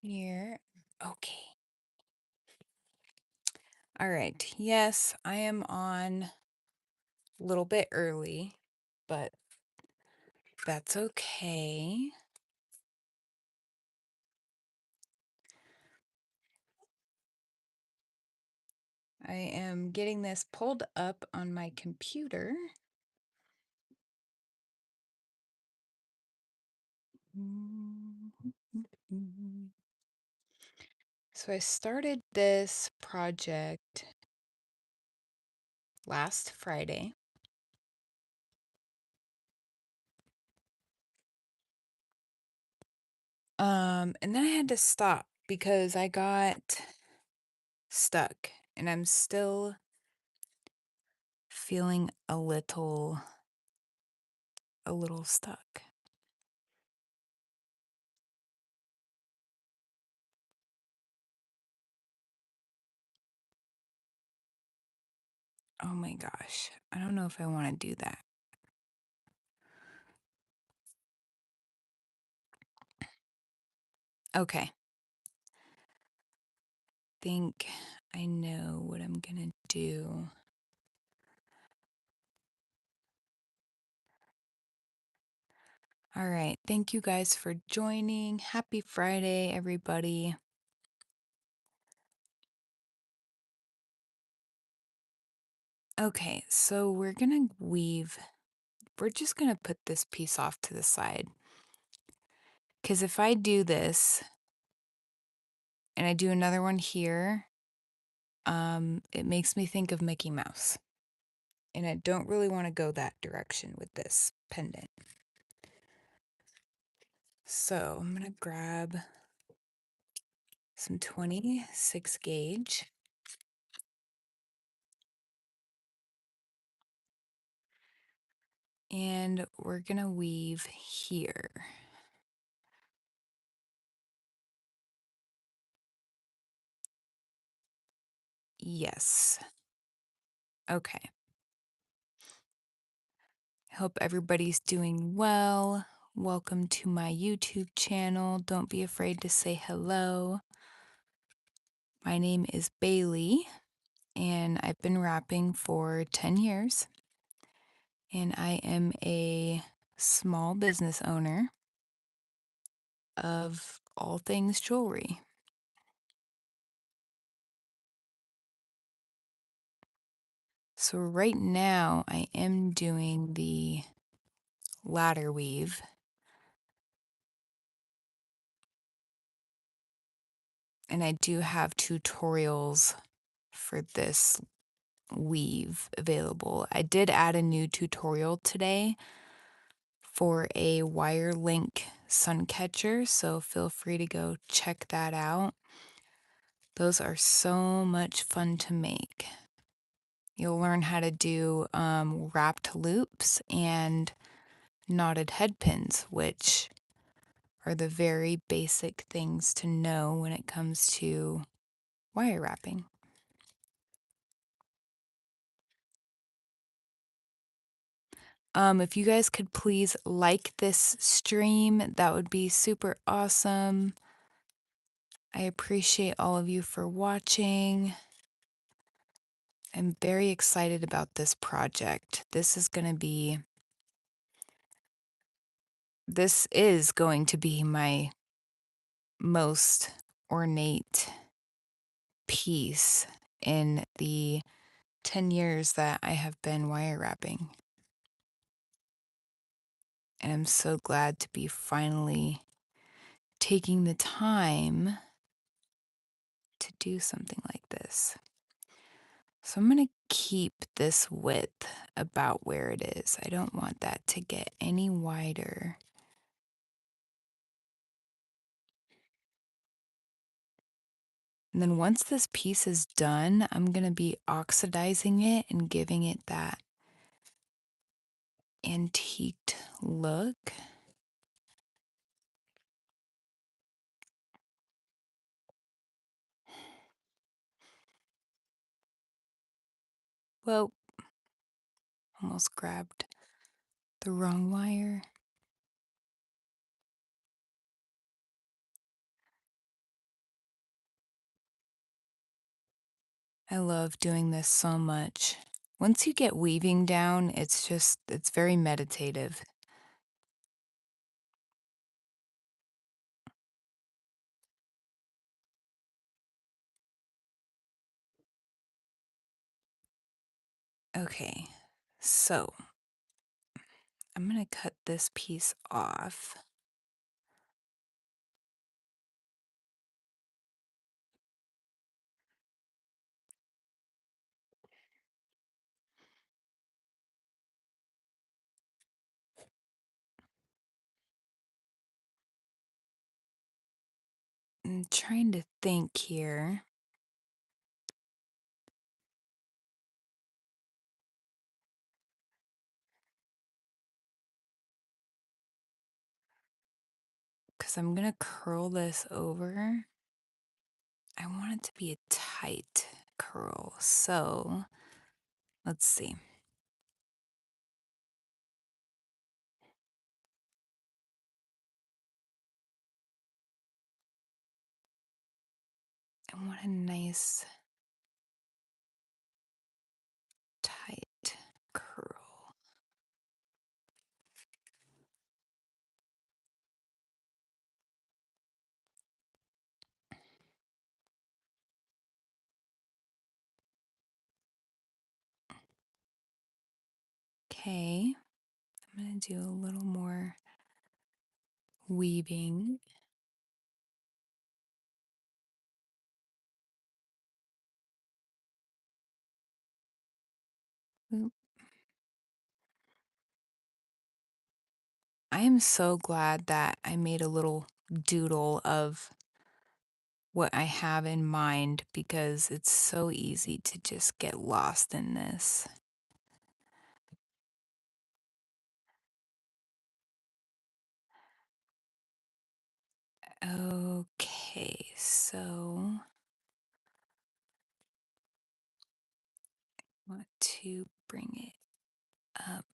Here. Okay. All right. Yes, I am on a little bit early, but that's okay. I am getting this pulled up on my computer. So I started this project last Friday. And then I had to stop because I got stuck and I'm still feeling a little stuck. Oh my gosh. I don't know if I want to do that. Okay. Think I know what I'm gonna do. All right. Thank you guys for joining. Happy Friday, everybody. Okay, so we're just gonna put this piece off to the side. Because if I do this and I do another one here, it makes me think of Mickey Mouse. And I don't really want to go that direction with this pendant. So I'm gonna grab some 26 gauge. And we're gonna weave here. Yes. Okay. Hope everybody's doing well. Welcome to my YouTube channel. Don't be afraid to say hello. My name is Bailey, and I've been wrapping for 10 years. And I am a small business owner of all things jewelry. So right now I am doing the ladder weave. And I do have tutorials for this weave available. I did add a new tutorial today for a wire link sun catcher, so feel free to go check that out. Those are so much fun to make. You'll learn how to do wrapped loops and knotted head pins, which are the very basic things to know when it comes to wire wrapping. If you guys could please like this stream, that would be super awesome. I appreciate all of you for watching. I'm very excited about this project. This is going to be my most ornate piece in the 10 years that I have been wire wrapping. And I'm so glad to be finally taking the time to do something like this. So I'm going to keep this width about where it is. I don't want that to get any wider. And then once this piece is done, I'm going to be oxidizing it and giving it that antiqued look. Whoa, almost grabbed the wrong wire. I love doing this so much. Once you get weaving down, it's very meditative. Okay, so I'm gonna cut this piece off. I'm trying to think here. Because I'm gonna curl this over. I want it to be a tight curl. So let's see. I want a nice tight curl. Okay, I'm gonna do a little more weaving. Oop. I am so glad that I made a little doodle of what I have in mind because it's so easy to just get lost in this. Okay, so I want to bring it up.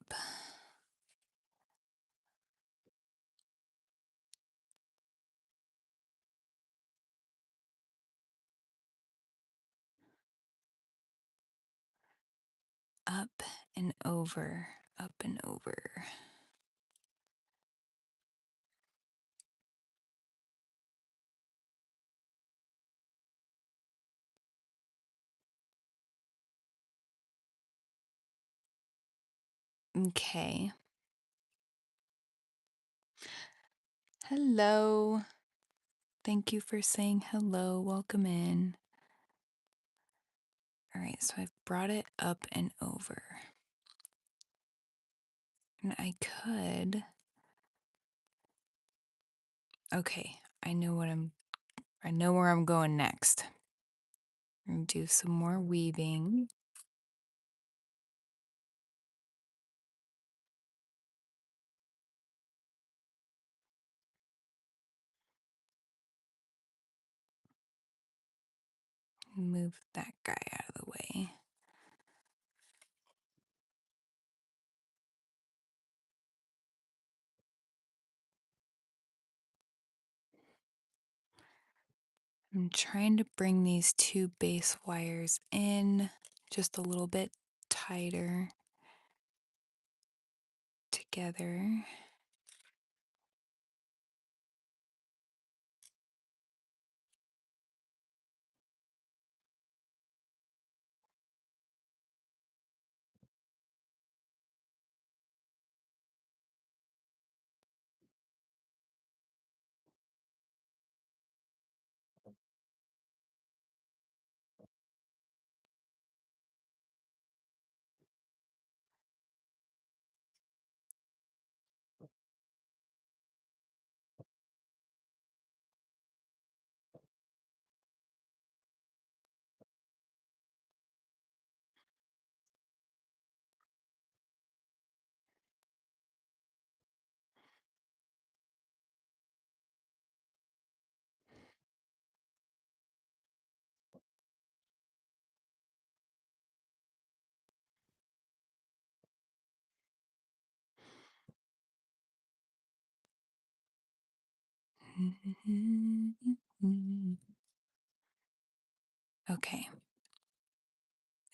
Up and over, up and over. Okay. Hello. Thank you for saying hello. Welcome in. All right, so I've brought it up and over. And I could. Okay, I know where I'm going next. I'm gonna do some more weaving. Move that guy out of the way. I'm trying to bring these two base wires in just a little bit tighter together. Okay.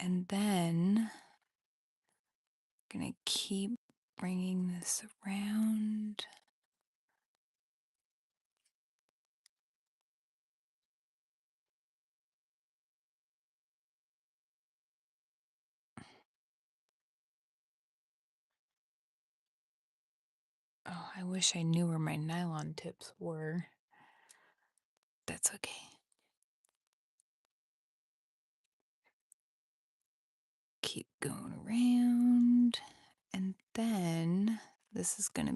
And then I'm gonna keep bringing this around. Oh, I wish I knew where my nylon tips were. That's okay. Keep going around. And then this is gonna,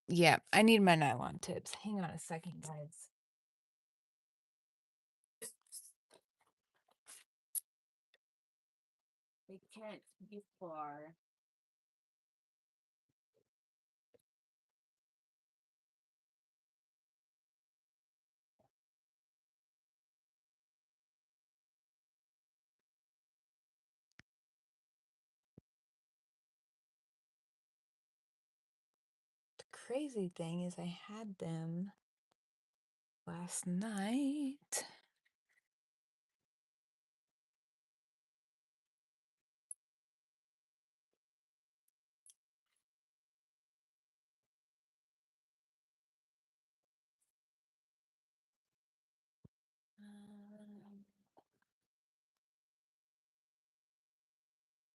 yeah, I need my nylon tips. Hang on a second, guys. They can't be far. The crazy thing is I had them last night.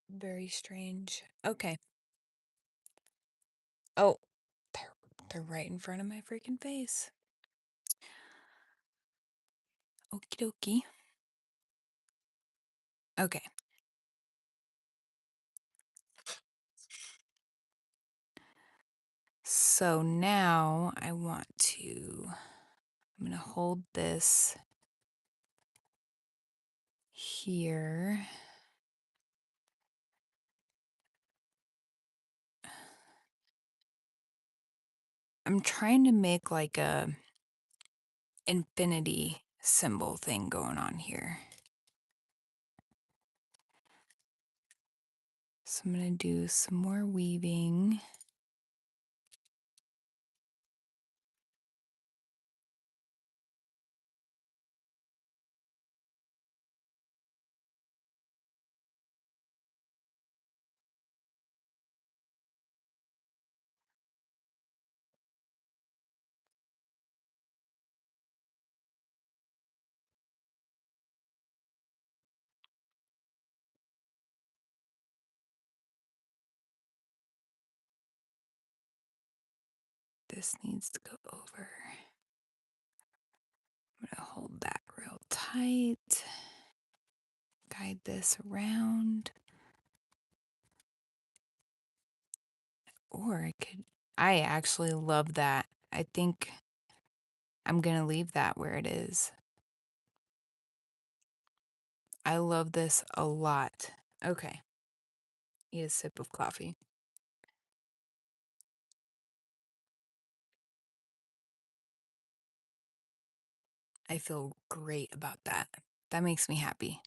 Very strange. Okay. Oh, they're right in front of my freaking face. Okie dokie. Okay. So now I'm gonna hold this here. I'm trying to make like a infinity symbol thing going on here. So I'm gonna do some more weaving. This needs to go over. I'm gonna hold that real tight. Guide this around. Or I actually love that. I think I'm gonna leave that where it is. I love this a lot. Okay. Need a sip of coffee. I feel great about that. That makes me happy.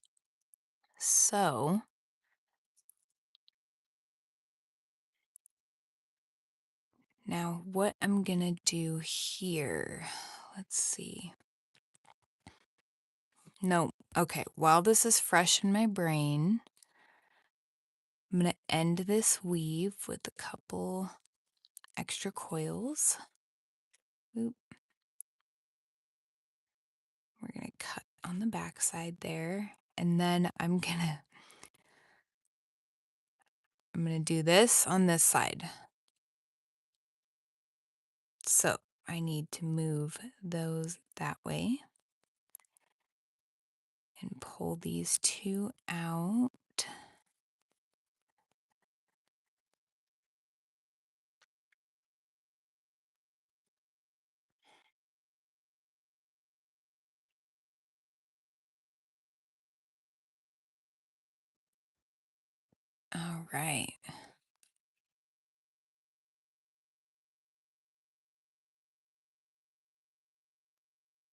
So now what I'm gonna do here, let's see. No, okay, while this is fresh in my brain, I'm gonna end this weave with a couple extra coils. Oop. We're gonna cut on the back side there, and then I'm gonna do this on this side. So I need to move those that way and pull these two out. All right.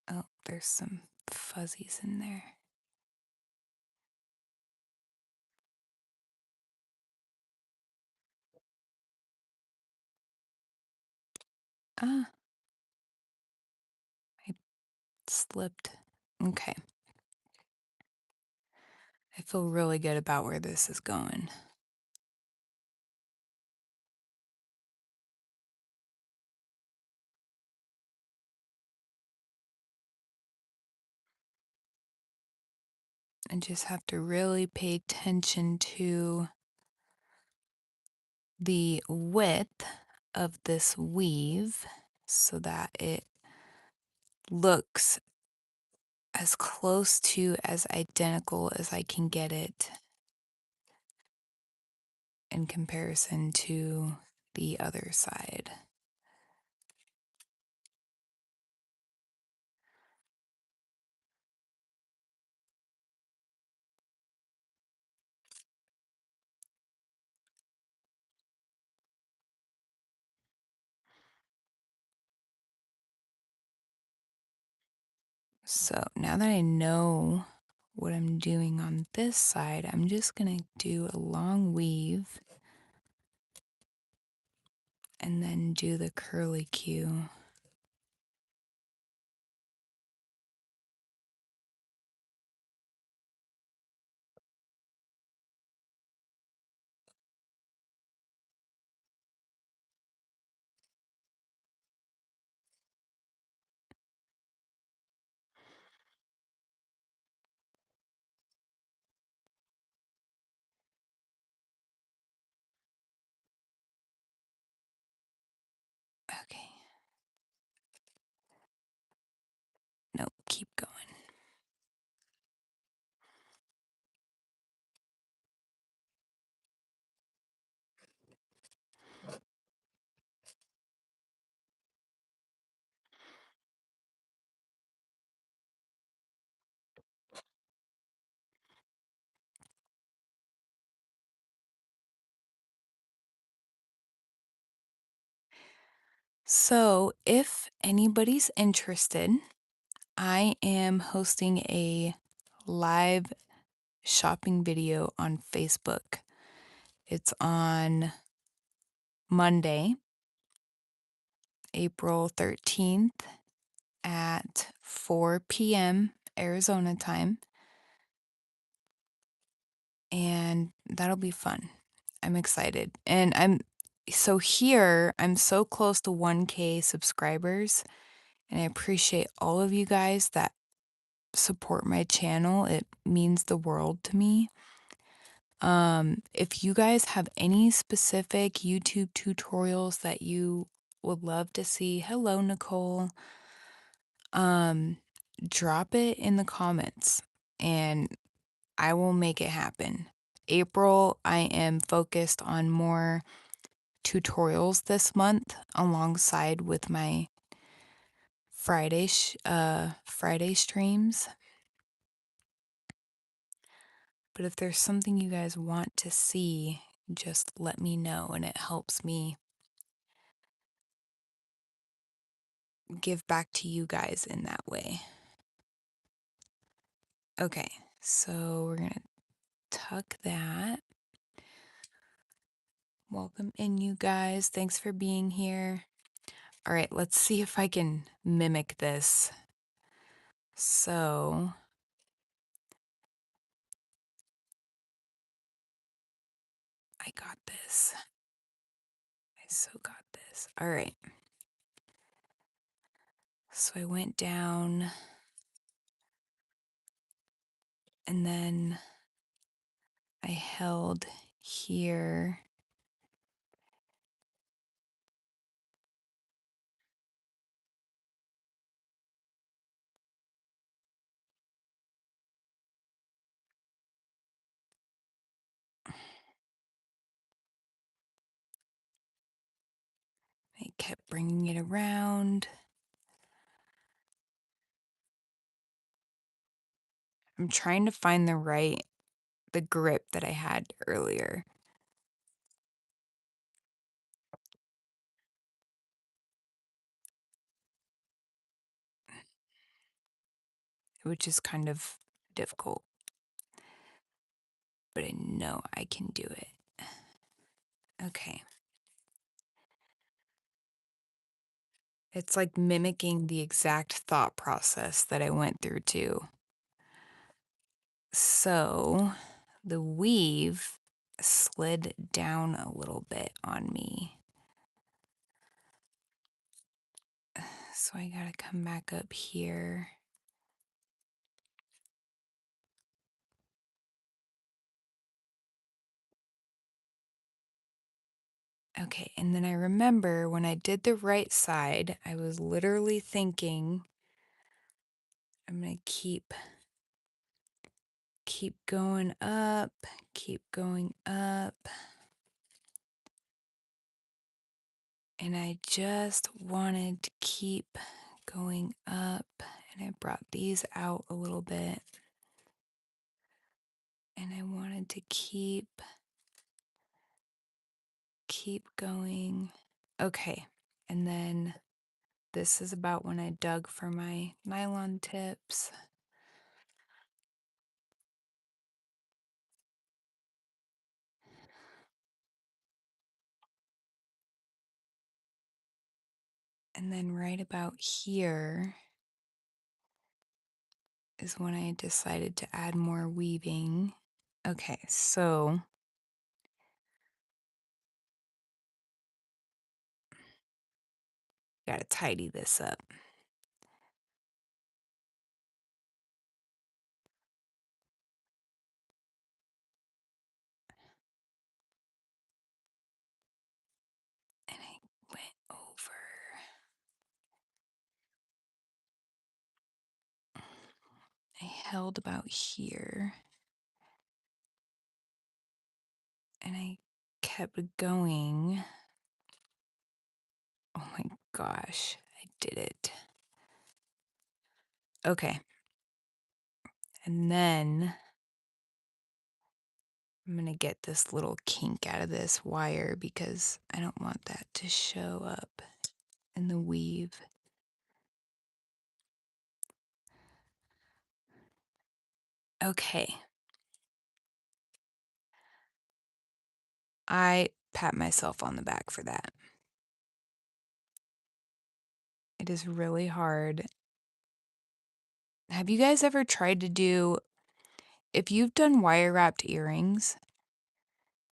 Oh, there's some fuzzies in there. Ah, I slipped. Okay. I feel really good about where this is going. I just have to really pay attention to the width of this weave so that it looks as close to as identical as I can get it in comparison to the other side. So now that I know what I'm doing on this side, I'm just going to do a long weave and then do the curly Q. Okay. No, keep going. So, if anybody's interested, I am hosting a live shopping video on Facebook. It's on Monday, April 13th at 4 p.m. Arizona time, and that'll be fun. I'm excited. And I'm so close to 1K subscribers, and I appreciate all of you guys that support my channel. It means the world to me. If you guys have any specific YouTube tutorials that you would love to see, hello, Nicole, um, drop it in the comments and I will make it happen. April, I am focused on more tutorials this month alongside with my Friday streams. But if there's something you guys want to see, just let me know and it helps me give back to you guys in that way. Okay, so we're gonna tuck that. Welcome in, you guys. Thanks for being here. All right, let's see if I can mimic this. So, I got this. I so got this. All right. So I went down and then I held here. I kept bringing it around. I'm trying to find the grip that I had earlier, which is kind of difficult, but I know I can do it. Okay. It's like mimicking the exact thought process that I went through too. So the weave slid down a little bit on me. So I gotta come back up here. Okay, and then I remember when I did the right side, I was literally thinking, I'm gonna keep going up, keep going up. And I just wanted to keep going up, and I brought these out a little bit. And I wanted to keep going. Okay. And then this is about when I dug for my nylon tips. And then right about here is when I decided to add more weaving. Okay, so gotta tidy this up. And I went over. I held about here. And I kept going. Oh my gosh, I did it. Okay. And then I'm going to get this little kink out of this wire because I don't want that to show up in the weave. Okay. I pat myself on the back for that. It is really hard. Have you guys ever tried to do, if you've done wire wrapped earrings,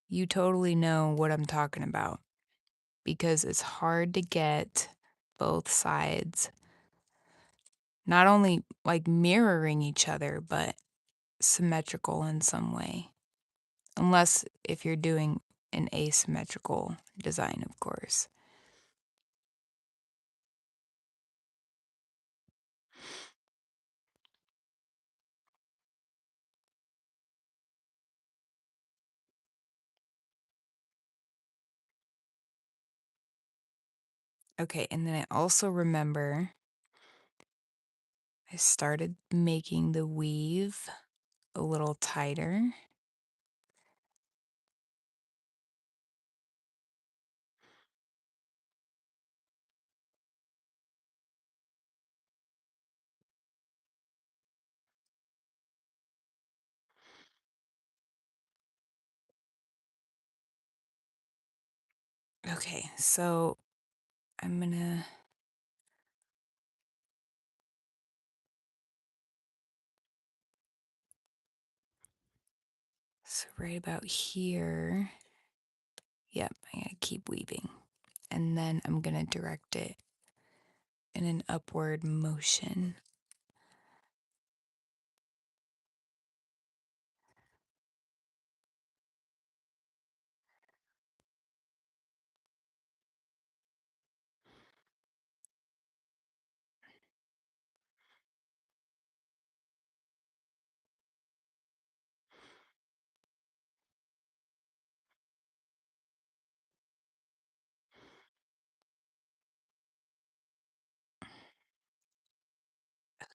you totally know what I'm talking about because it's hard to get both sides not only like mirroring each other, but symmetrical in some way. Unless if you're doing an asymmetrical design, of course. Okay, and then I also remember I started making the weave a little tighter. Okay, so I'm gonna so right about here. Yep, I'm gonna keep weaving. And then I'm gonna direct it in an upward motion.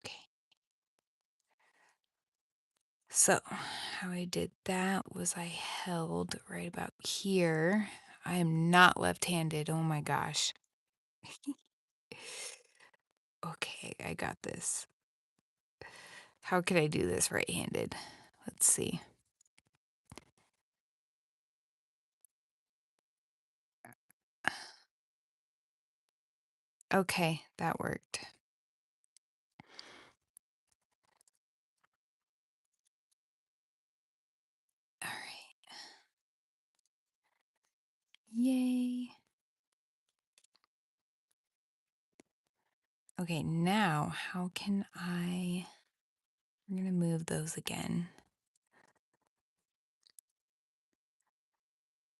Okay. So, how I did that was I held right about here. I am not left-handed. Oh my gosh. Okay, I got this. How could I do this right-handed? Let's see. Okay, that worked. Okay, now how can I'm going to move those again.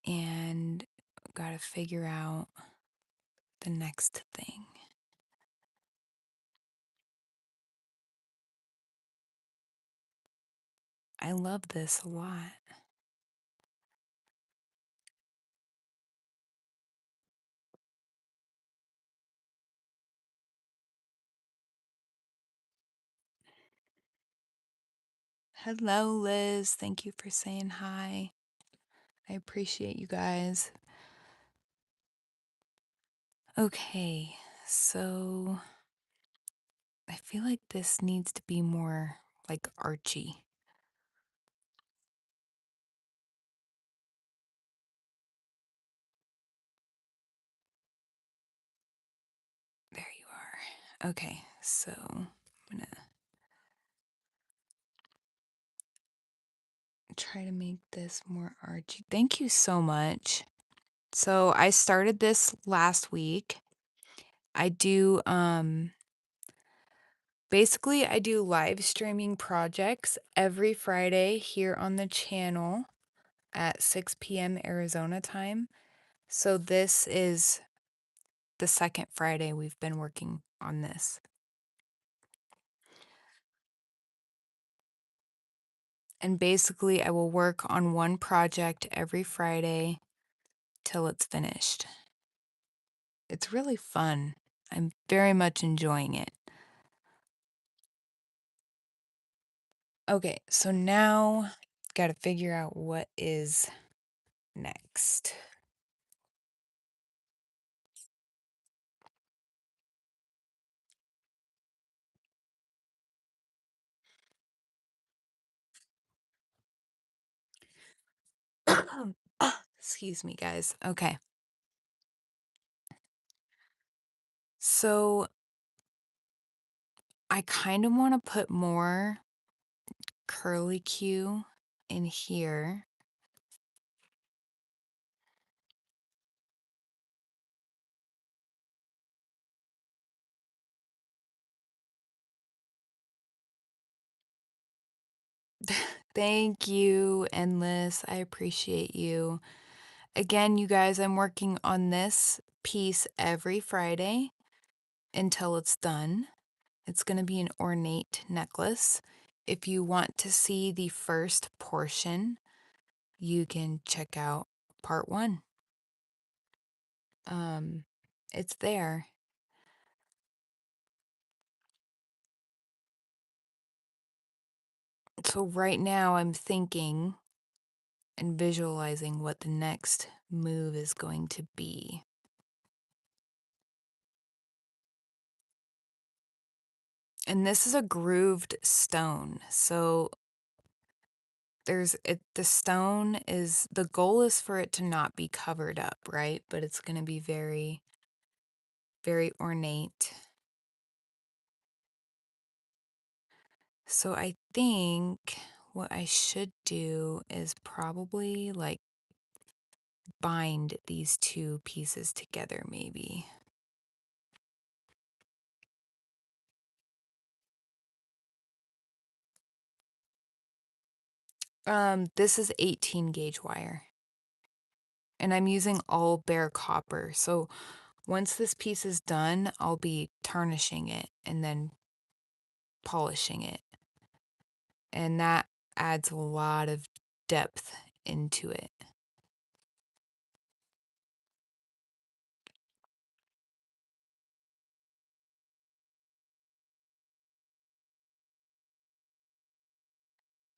And got to figure out the next thing. I love this a lot. Hello, Liz. Thank you for saying hi. I appreciate you guys. Okay, so I feel like this needs to be more like archy. There you are. Okay, so I'm gonna try to make this more archy. Thank you so much. So I started this last week. I do basically I do live streaming projects every Friday here on the channel at 6 p.m. Arizona time. So this is the second Friday we've been working on this. And basically, I will work on one project every Friday till it's finished. It's really fun. I'm very much enjoying it. Okay, so now got to figure out what is next. Excuse me, guys. Okay. So I kind of want to put more curly Q in here. Thank you, Endless. I appreciate you. Again, you guys, I'm working on this piece every Friday until it's done. It's going to be an ornate necklace. If you want to see the first portion, you can check out part 1. It's there. So right now I'm thinking and visualizing what the next move is going to be. And this is a grooved stone. So the stone is, the goal is for it to not be covered up, right? But it's going to be very, very ornate. So I think what I should do is probably like bind these two pieces together, maybe. This is 18 gauge wire. And I'm using all bare copper. So once this piece is done, I'll be tarnishing it and then polishing it. And that adds a lot of depth into it.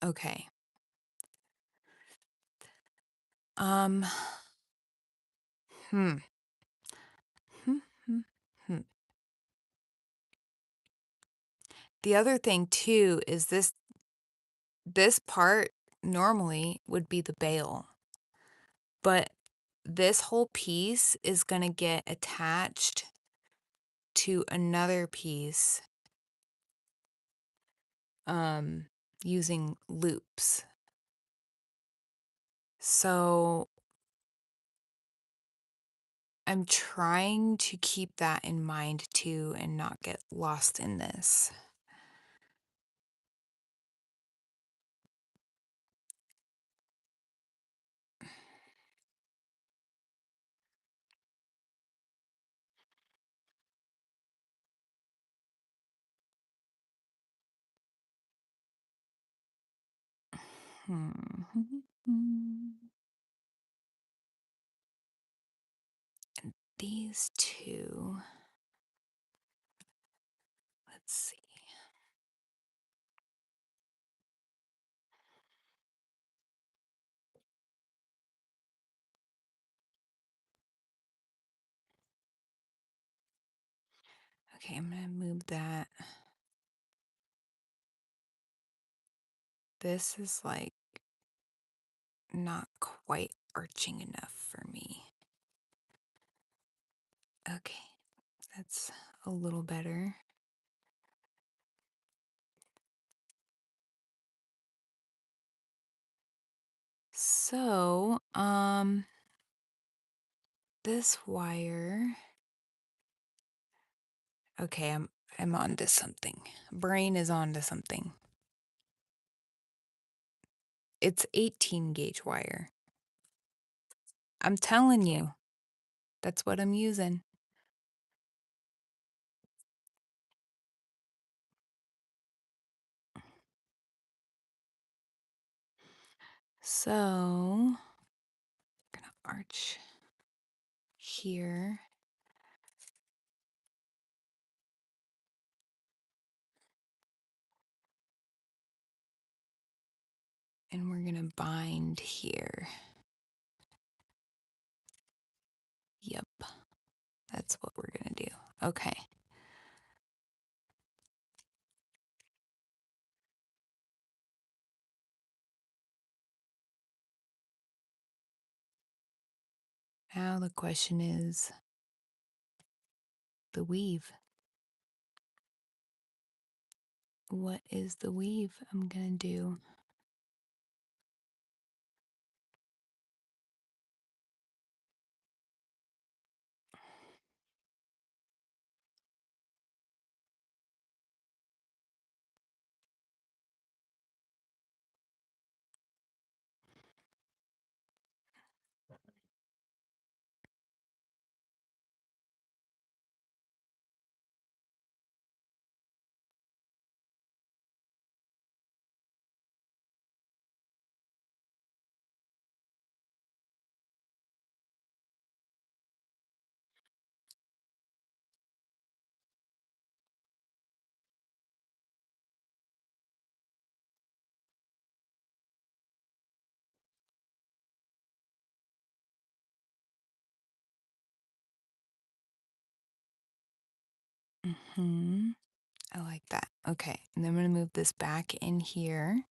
Okay. Um, hmm. Hmm, hmm, hmm. The other thing too is this part normally would be the bail, but this whole piece is going to get attached to another piece using loops. So I'm trying to keep that in mind too and not get lost in this. Hmm. These two, let's see. Okay, I'm gonna move that. This is like not quite arching enough for me. Okay, that's a little better. So, this wire. Okay, I'm onto something. Brain is onto something. It's 18 gauge wire. I'm telling you, that's what I'm using. So, I'm gonna arch here. And we're gonna bind here. Yep, that's what we're gonna do. Okay. Now the question is the weave. What is the weave I'm gonna do? Hmm. I like that. Okay, and then I'm gonna move this back in here.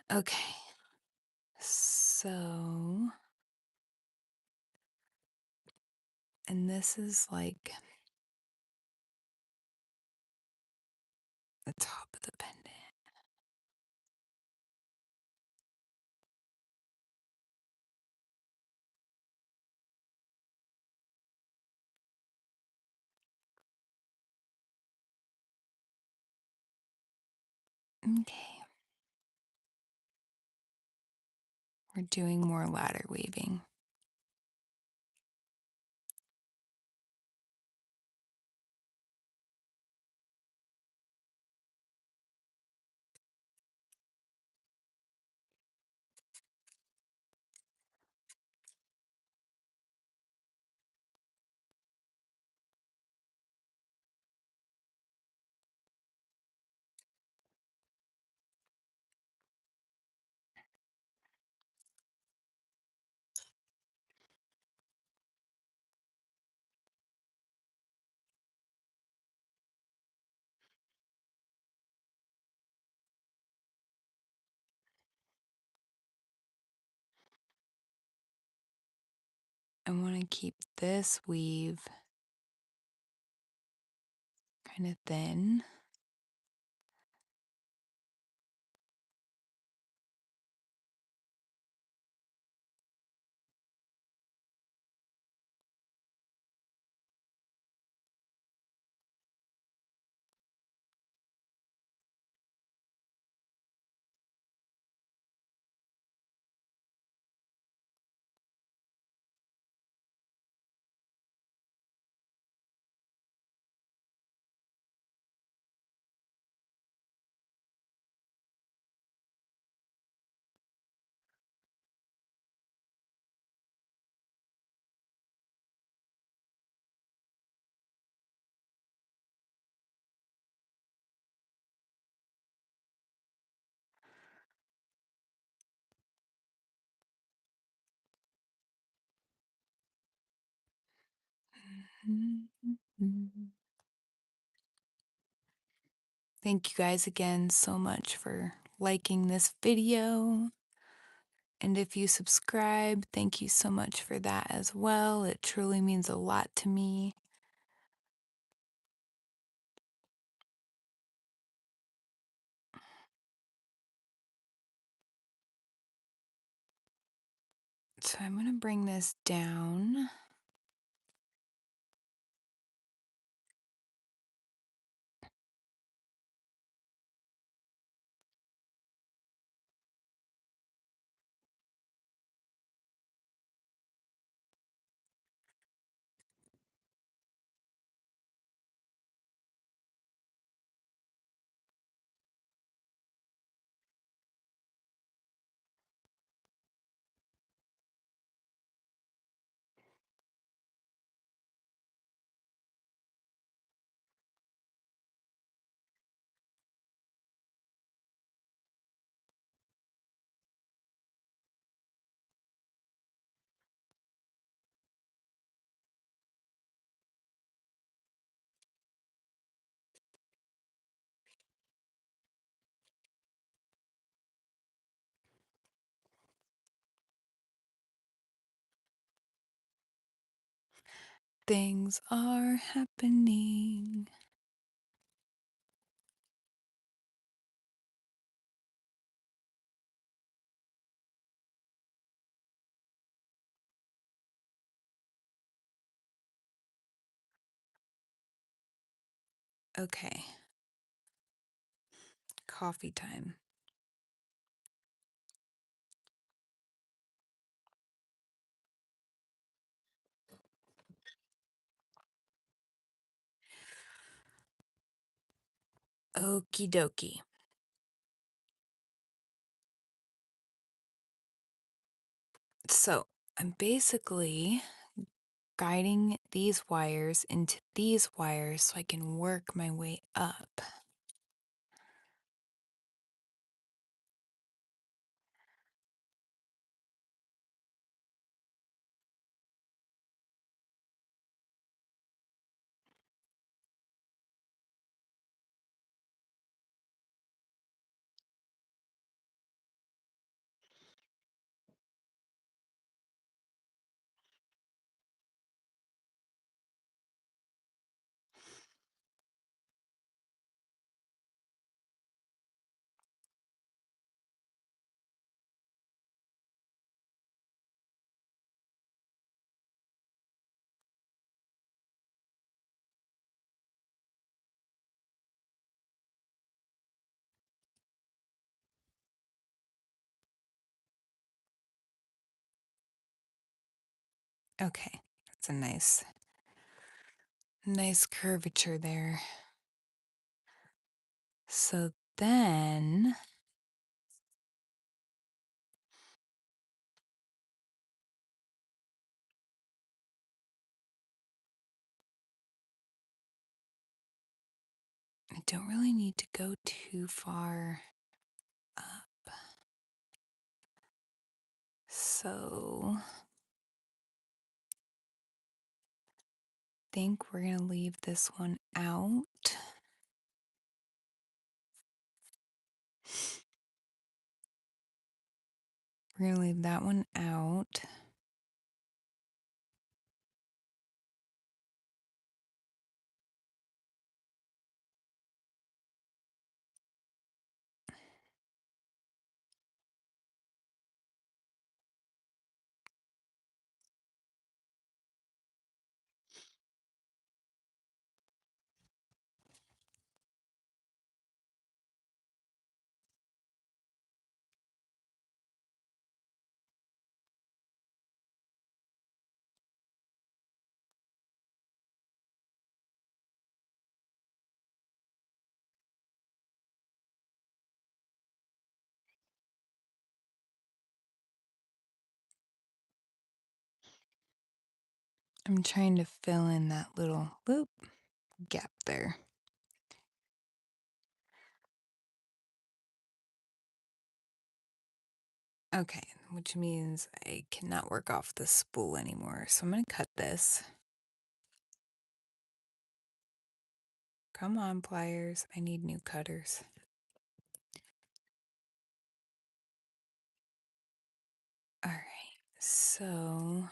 Okay, so, and this is like the top of the pendant. Okay, we're doing more ladder weaving. I want to keep this weave kind of thin. Thank you guys again so much for liking this video. And if you subscribe, thank you so much for that as well. It truly means a lot to me. So I'm going to bring this down. Things are happening. Okay. Coffee time. Okie dokie. So I'm basically guiding these wires into these wires so I can work my way up. Okay, that's a nice curvature there. So then I don't really need to go too far up. So I think we're going to leave this one out. We're going to leave that one out. I'm trying to fill in that little loop gap there. Okay, which means I cannot work off the spool anymore. So I'm going to cut this. Come on, pliers. I need new cutters. All right, so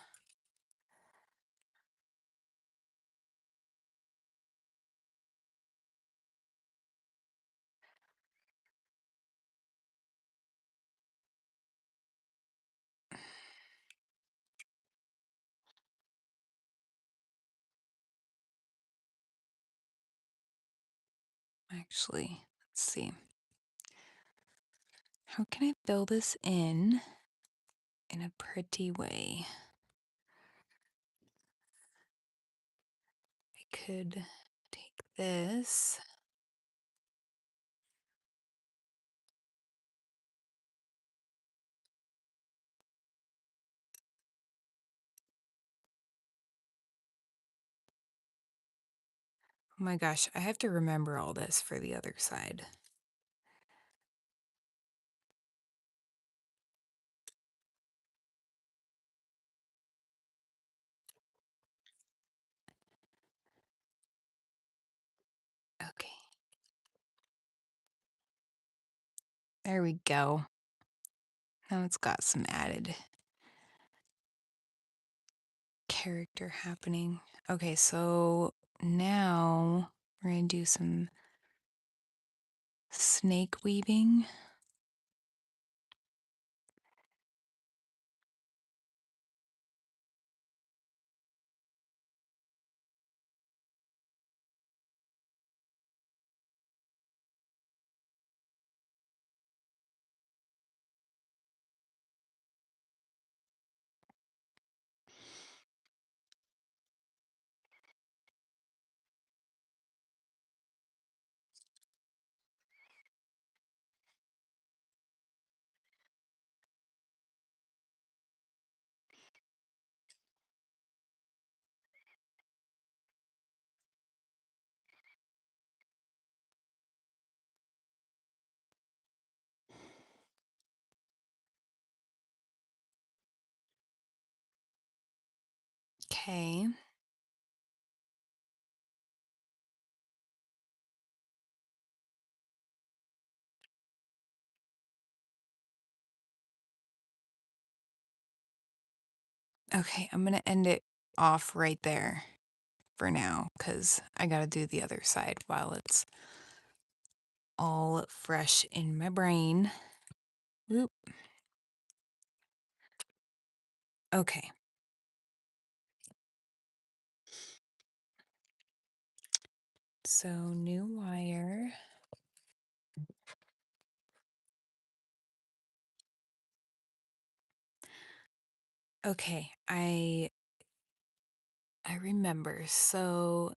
actually, let's see. How can I fill this in a pretty way? I could take this. Oh my gosh, I have to remember all this for the other side. Okay. There we go. Now it's got some added character happening. Okay, so now we're going to do some snake weaving. Okay. Okay, I'm going to end it off right there for now because I got to do the other side while it's all fresh in my brain. Whoop. Okay. So new wire. Okay, I remember. So it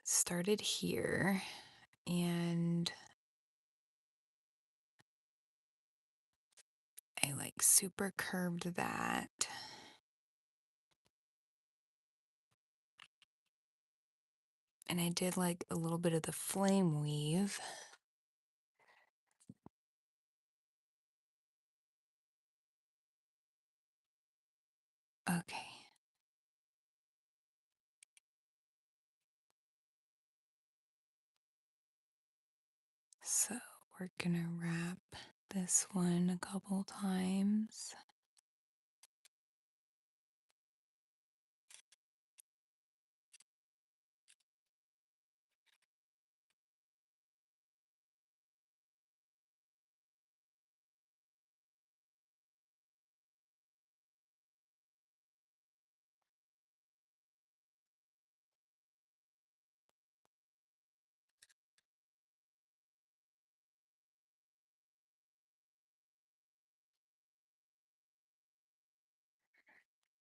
started here and I like super curved that. And I did like a little bit of the flame weave. Okay. So we're gonna wrap this one a couple times.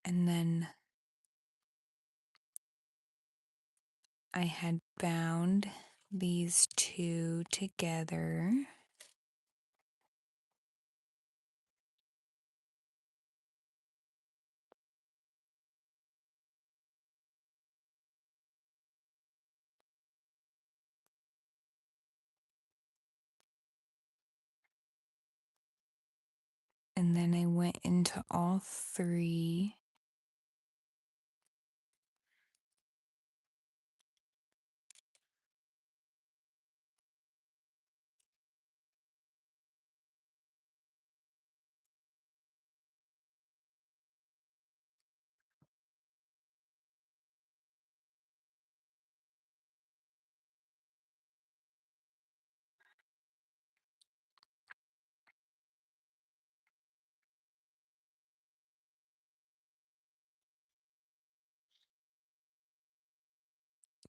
And then I had bound these two together. went into all three.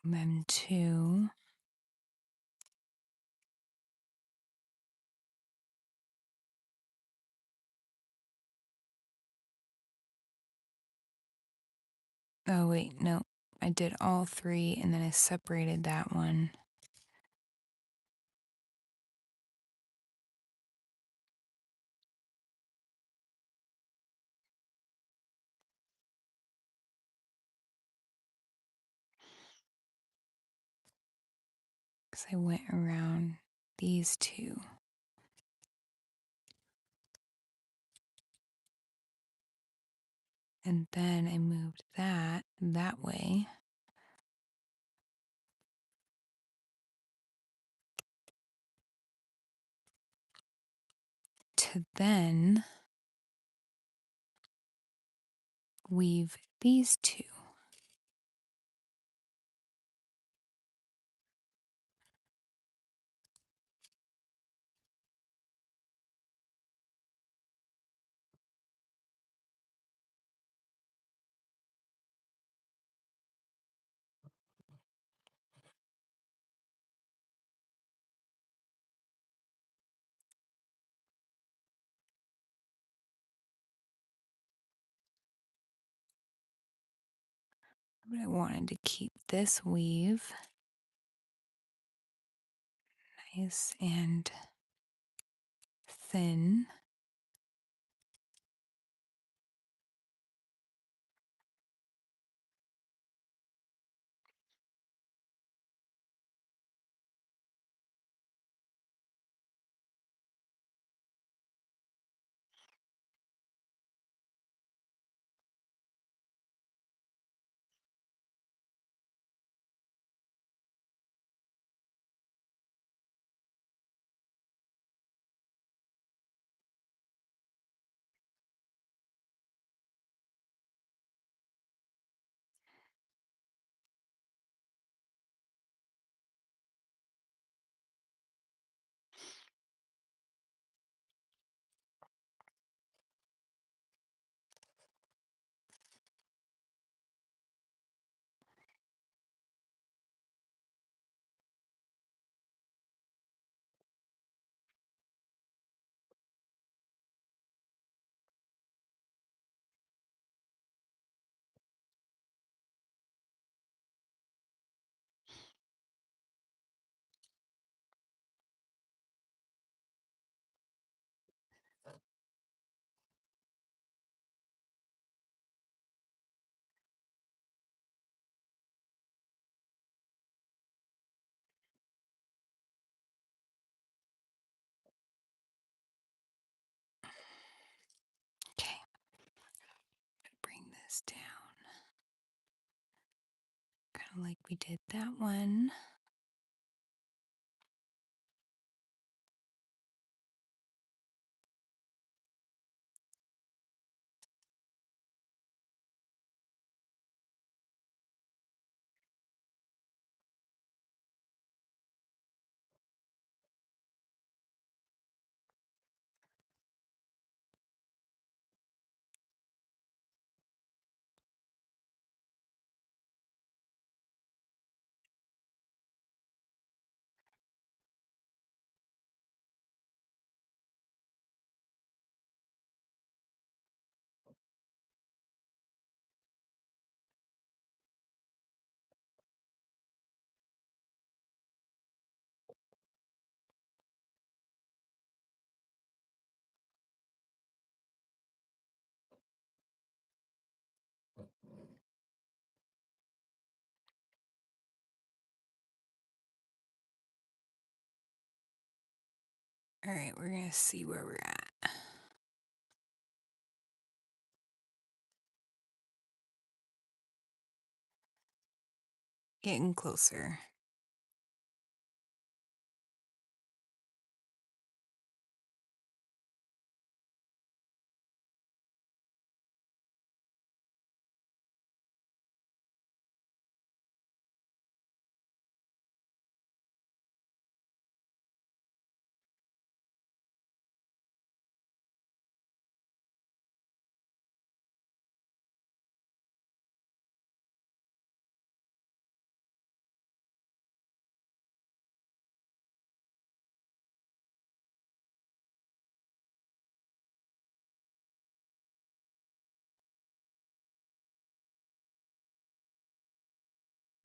And then two. Oh, wait, no. I did all three and then I separated that one. Because I went around these two. And then I moved that way. To then weave these two. But I wanted to keep this weave nice and thin. Okay. Bring this down. Kind of like we did that one. All right, we're going to see where we're at. Getting closer.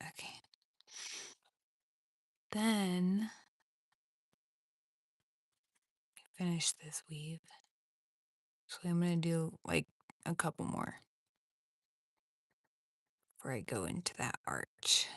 Okay. Then finish this weave. So I'm going to do like a couple more before I go into that arch.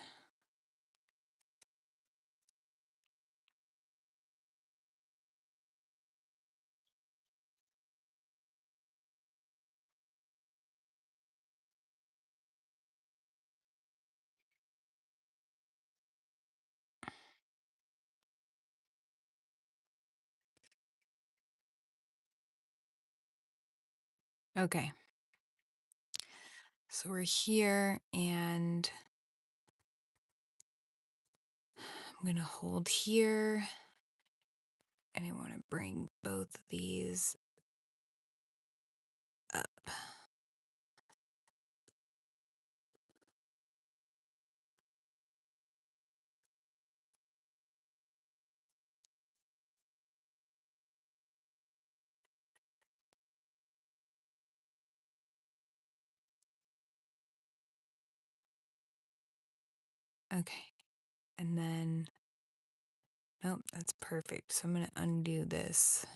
Okay. So we're here and I'm going to hold here and I want to bring both of these up. Okay. And then, nope, that's perfect. So I'm going to undo these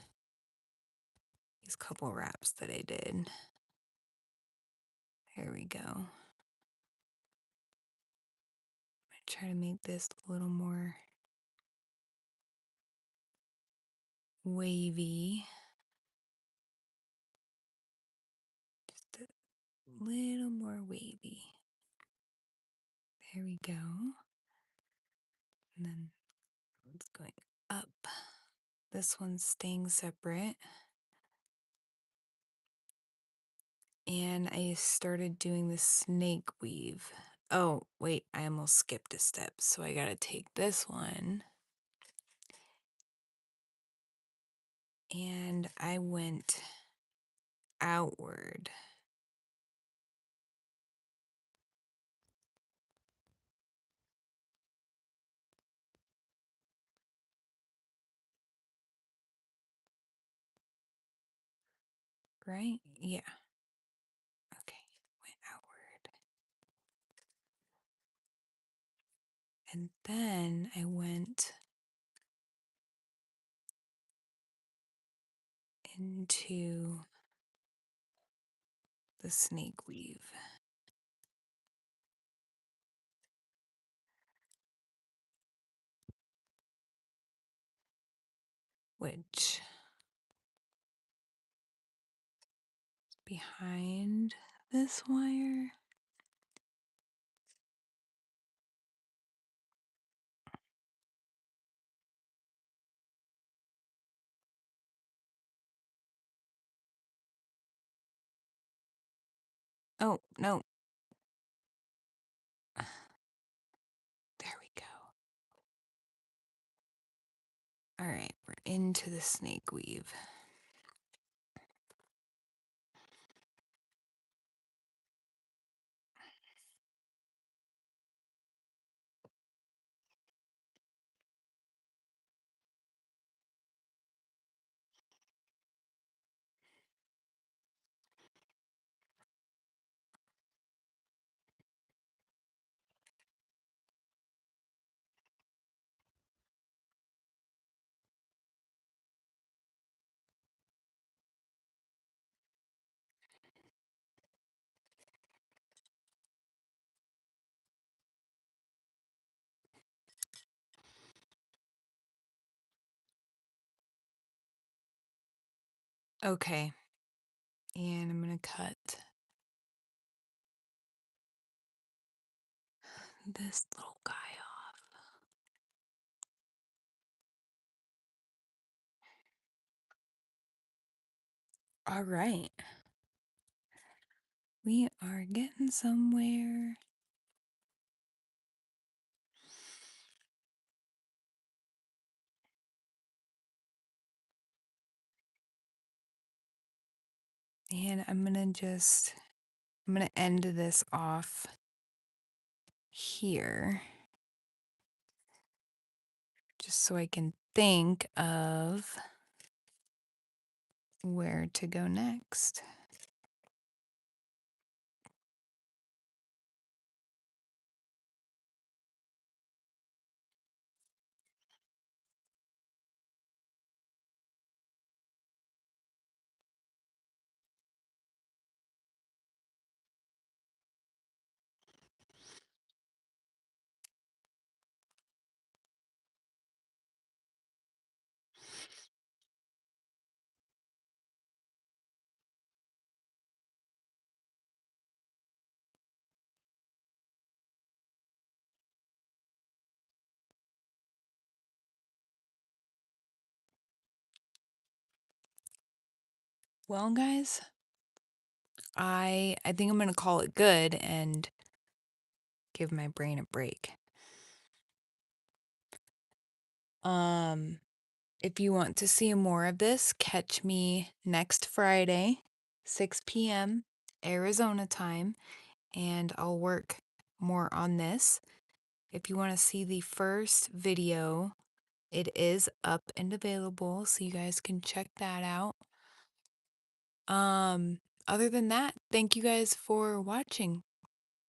couple wraps that I did. There we go. I'm going to try to make this a little more wavy. Just a little more wavy. There we go. And then it's going up. This one's staying separate. And I started doing the snake weave. Oh, wait, I almost skipped a step. So I gotta take this one. And I went outward. Right? Yeah. Okay, went outward. And then I went into the snake weave. Which is behind this wire. Oh, no. There we go. All right, we're into the snake weave. Okay, and I'm gonna cut this little guy off. All right. We are getting somewhere. And I'm going to end this off here just so I can think of where to go next. Well, guys, I think I'm going to call it good and give my brain a break. Um if you want to see more of this, catch me next Friday, 6 p.m. Arizona time, and I'll work more on this. If you want to see the first video, it is up and available, so you guys can check that out. Other than that, thank you guys for watching.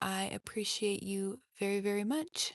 I appreciate you very, very much.